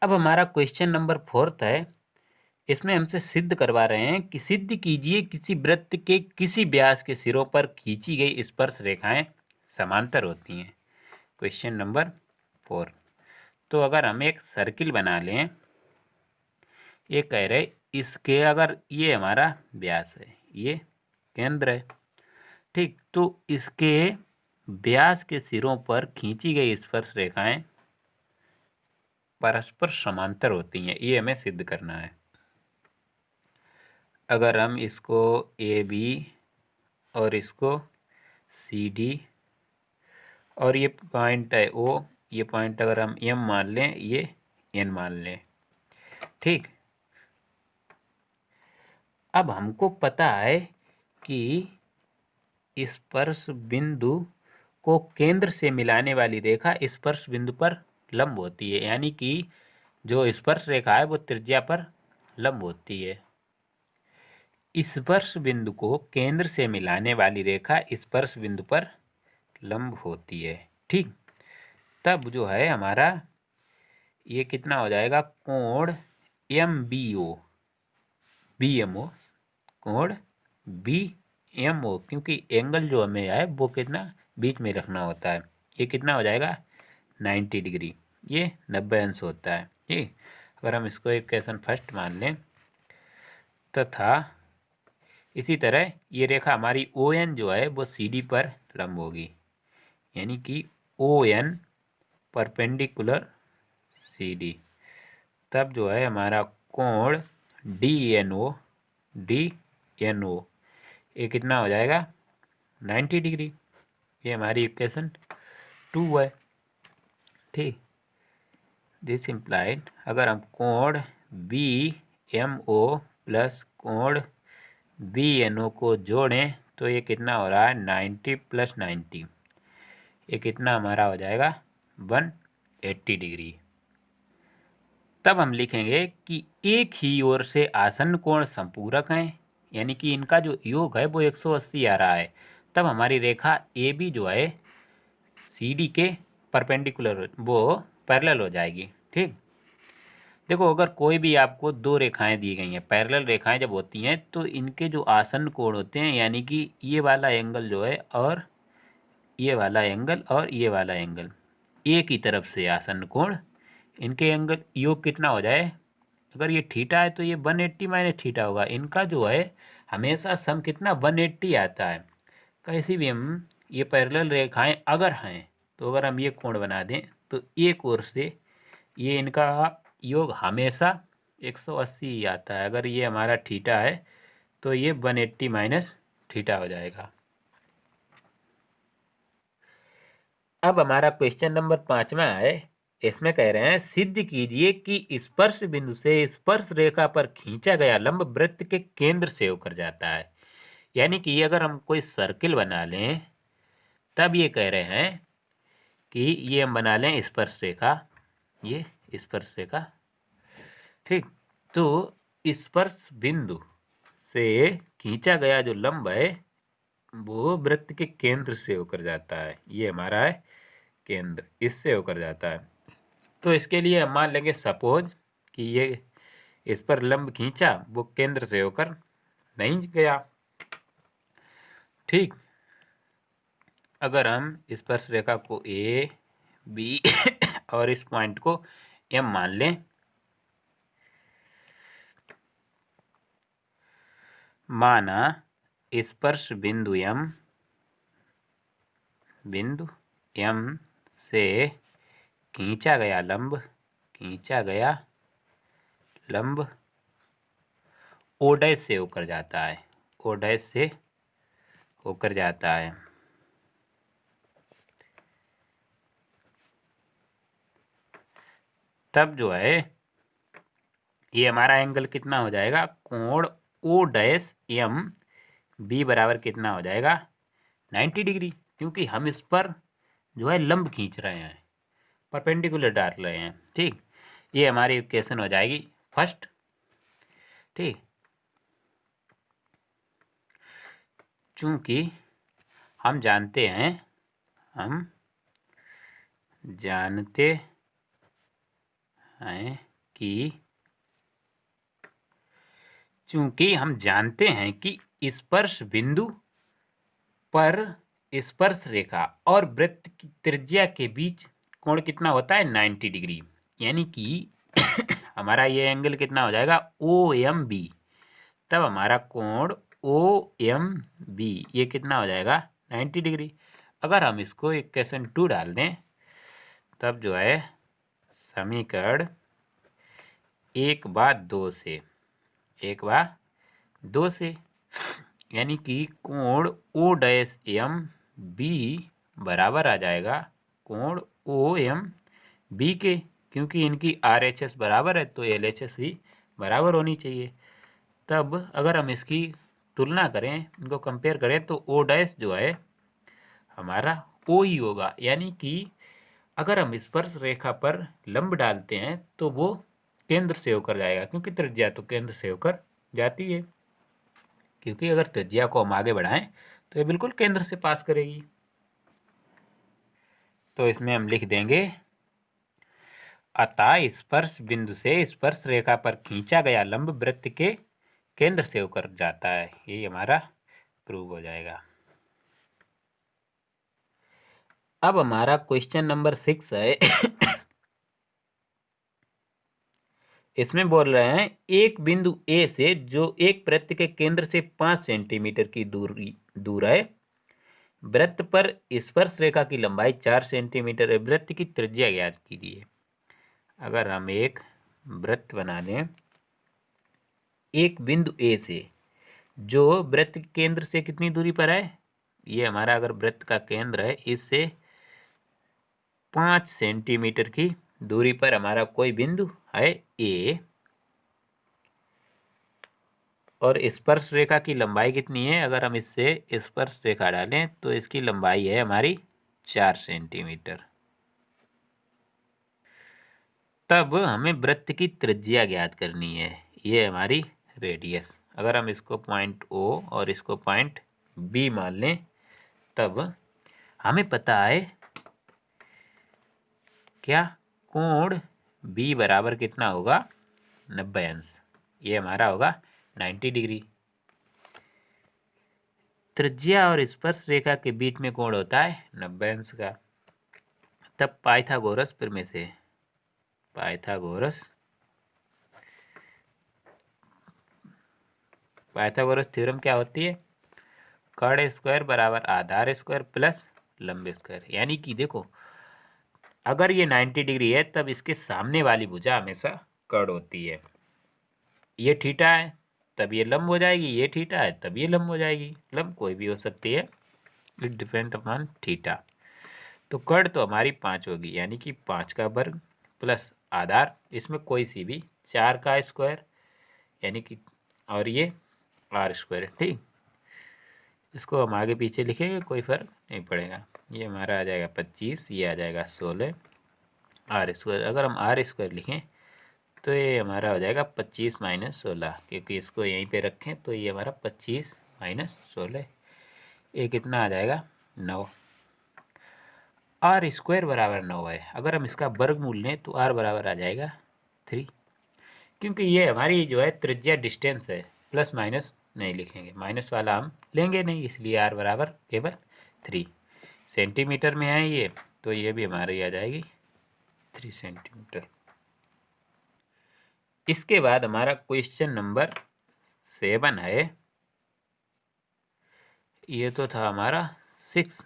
अब हमारा question number 4 है। इसमें हमसे सिद्ध करवा रहे हैं कि सिद्ध कीजिए किसी वृत्त के किसी व्यास के सिरों पर खींची गई स्पर्श रेखाएं समांतर होती हैं। Question number 4। तो अगर हम एक सर्किल बना लें, ये कह रहे इसके अगर ये हमारा व्यास है, ये केंद्र है, ठीक, तो इसके व्यास के सिरों पर खींची गई स्पर्श रेखाएं परस्पर समांतर होती हैं, ये हमें सिद्ध करना है। अगर हम इसको ए बी और इसको सी डी और ये पॉइंट है ओ, ये पॉइंट अगर हम एम मान लें, ये एन मान लें, ठीक। अब हमको पता है कि स्पर्श बिंदु को केंद्र से मिलाने वाली रेखा स्पर्श बिंदु पर लंब होती है, यानी कि जो स्पर्श रेखा है वो त्रिज्या पर लंब होती है। स्पर्श बिंदु को केंद्र से मिलाने वाली रेखा स्पर्श बिंदु पर लंब होती है, ठीक। तब जो है हमारा ये कितना हो जाएगा, कोण M B O, B M O, कोण बी एम ओ, क्योंकि एंगल जो हमें है वो कितना बीच में रखना होता है। ये कितना हो जाएगा 90 डिग्री, ये 90 अंश होता है, ठीक। अगर हम इसको इक्वेशन फर्स्ट मान लें तथा इसी तरह ये रेखा हमारी ओ एन जो है वो सी डी पर लंब होगी, यानी कि O N perpendicular C D. तब जो है हमारा कोण डी एन ओ, ये कितना हो जाएगा 90 डिग्री। ये हमारी इक्वेशन 2 है, ठीक। दिस इम्प्लाइड अगर हम कोण बी एम ओ प्लस कोण बी एन ओ को जोड़ें तो ये कितना हो रहा है 90 + 90, ये कितना हमारा हो जाएगा 180 डिग्री। तब हम लिखेंगे कि एक ही ओर से आसन्न कोण संपूरक हैं, यानी कि इनका जो योग है वो 180 आ रहा है। तब हमारी रेखा ए बी जो है सी डी के परपेंडिकुलर वो पैरेलल हो जाएगी, ठीक। देखो अगर कोई भी आपको दो रेखाएं दी गई हैं, पैरेलल रेखाएं जब होती हैं तो इनके जो आसन्न कोण होते हैं, यानी कि ये वाला एंगल जो है और ये वाला एंगल और ये वाला एंगल, एक ही तरफ से आसन्न कोण, इनके एंगल योग कितना हो जाए, अगर ये थीटा है तो ये 180 माइनस थीटा होगा। इनका जो है हमेशा सम कितना 180 आता है। कैसी भी हम ये पैरेलल रेखाएं अगर हैं तो अगर हम ये कोण बना दें तो एक ओर से ये इनका योग हमेशा 180 ही आता है। अगर ये हमारा थीटा है तो ये 180 माइनस थीटा हो जाएगा। अब हमारा क्वेश्चन नंबर 5वां है। इसमें कह रहे हैं सिद्ध कीजिए कि स्पर्श बिंदु से स्पर्श रेखा पर खींचा गया लंब वृत्त के केंद्र से होकर जाता है। यानी कि अगर हम कोई सर्किल बना लें तब ये कह रहे हैं कि ये हम बना लें स्पर्श रेखा, ये स्पर्श रेखा, ठीक। तो स्पर्श बिंदु से खींचा गया जो लंब है वो वृत्त के केंद्र से होकर जाता है, ये हमारा है केंद्र, इससे होकर जाता है। तो इसके लिए हम मान लेंगे सपोज कि ये इस पर लंब खींचा वो केंद्र से होकर नहीं गया, ठीक। अगर हम स्पर्श रेखा को ए बी और इस पॉइंट को एम मान लें, माना स्पर्श बिंदु एम से खींचा गया लंब ओ डैश से होकर जाता है, ओ डैश से होकर जाता है। तब जो है ये हमारा एंगल कितना हो जाएगा, कोण ओ डैश एम बी बराबर कितना हो जाएगा 90 डिग्री, क्योंकि हम इस पर जो है लंब खींच रहे हैं, परपेंडिकुलर डाल रहे हैं, ठीक। ये हमारी इक्वेशन हो जाएगी फर्स्ट, ठीक। चूंकि हम जानते हैं कि चूंकि हम जानते हैं कि स्पर्श बिंदु पर स्पर्श रेखा और वृत्त की त्रिज्या के बीच कोण कितना होता है 90 डिग्री, यानी कि हमारा ये एंगल कितना हो जाएगा OMB। तब हमारा कोण OMB ये कितना हो जाएगा 90 डिग्री। अगर हम इसको इक्वेशन 2 डाल दें तब जो है समीकरण 1/2 से यानी कि कोण O'MB बराबर आ जाएगा कोण OMB के, क्योंकि इनकी RHS बराबर है तो LHS भी बराबर होनी चाहिए। तब अगर हम इसकी तुलना करें, इनको कंपेयर करें तो O' जो है हमारा O ही होगा, यानी कि अगर हम स्पर्श रेखा पर लंब डालते हैं तो वो केंद्र से होकर जाएगा, क्योंकि त्रिज्या तो केंद्र से होकर जाती है। क्योंकि अगर त्रिज्या को हम आगे बढ़ाएं तो ये बिल्कुल केंद्र से पास करेगी। तो इसमें हम लिख देंगे अतः स्पर्श बिंदु से स्पर्श रेखा पर खींचा गया लंब वृत्त के केंद्र से होकर जाता है। ये हमारा प्रूव हो जाएगा। अब हमारा क्वेश्चन नंबर 6 है। इसमें बोल रहे हैं एक बिंदु A से जो एक वृत्त के केंद्र से 5 सेंटीमीटर की दूर है, वृत्त पर स्पर्श रेखा की लंबाई 4 सेंटीमीटर है, वृत्त की त्रिज्या ज्ञात कीजिए। अगर हम एक वृत्त बना दें एक बिंदु A से जो वृत्त के केंद्र से कितनी दूरी पर है, ये हमारा अगर वृत्त का केंद्र है इससे 5 सेंटीमीटर की दूरी पर हमारा कोई बिंदु है A, और स्पर्श रेखा की लंबाई कितनी है, अगर हम इससे स्पर्श रेखा डालें तो इसकी लंबाई है हमारी 4 सेंटीमीटर। तब हमें वृत्त की त्रिज्या ज्ञात करनी है, ये हमारी रेडियस। अगर हम इसको पॉइंट O और इसको पॉइंट B मान लें तब हमें पता है क्या कोण B बराबर कितना होगा 90 अंश, ये हमारा होगा 90 डिग्री। त्रिज्या और स्पर्श रेखा के बीच में कोण होता है 90 अंश का। तब पाइथागोरस प्रमेय से पाइथागोरस थ्योरम क्या होती है, कर्ण स्क्वायर बराबर आधार स्क्वायर प्लस लंब स्क्वायर। यानी कि देखो अगर ये 90 डिग्री है तब इसके सामने वाली भुजा हमेशा कर्ण होती है। ये थीटा है तब ये लंब हो जाएगी, ये थीटा है तब ये लंब हो जाएगी। लंब कोई भी हो सकती है, इट डिपेंड अपॉन थीटा। तो कर्ण तो हमारी 5 होगी, यानी कि 5 का वर्ग प्लस आधार इसमें कोई सी भी 4 का स्क्वायर, यानी कि और ये R स्क्वायर। ठीक, इसको हम आगे पीछे लिखेंगे कोई फर्क नहीं पड़ेगा। ये हमारा आ जाएगा 25, ये आ जाएगा 16 R स्क्वायर। अगर हम R स्क्वायर लिखें तो ये हमारा हो जाएगा 25 माइनस 16, क्योंकि इसको यहीं पे रखें तो ये हमारा 25 माइनस 16 ये कितना आ जाएगा 9। R स्क्वायर बराबर 9 है। अगर हम इसका वर्गमूल लें तो R बराबर आ जाएगा 3, क्योंकि ये हमारी जो है त्रिज्या डिस्टेंस है, प्लस माइनस नहीं लिखेंगे, माइनस वाला हम लेंगे नहीं, इसलिए R बराबर केवल 3 सेंटीमीटर में है ये, तो ये भी हमारी आ जाएगी 3 सेंटीमीटर। इसके बाद हमारा क्वेश्चन नंबर 7 है, ये तो था हमारा 6।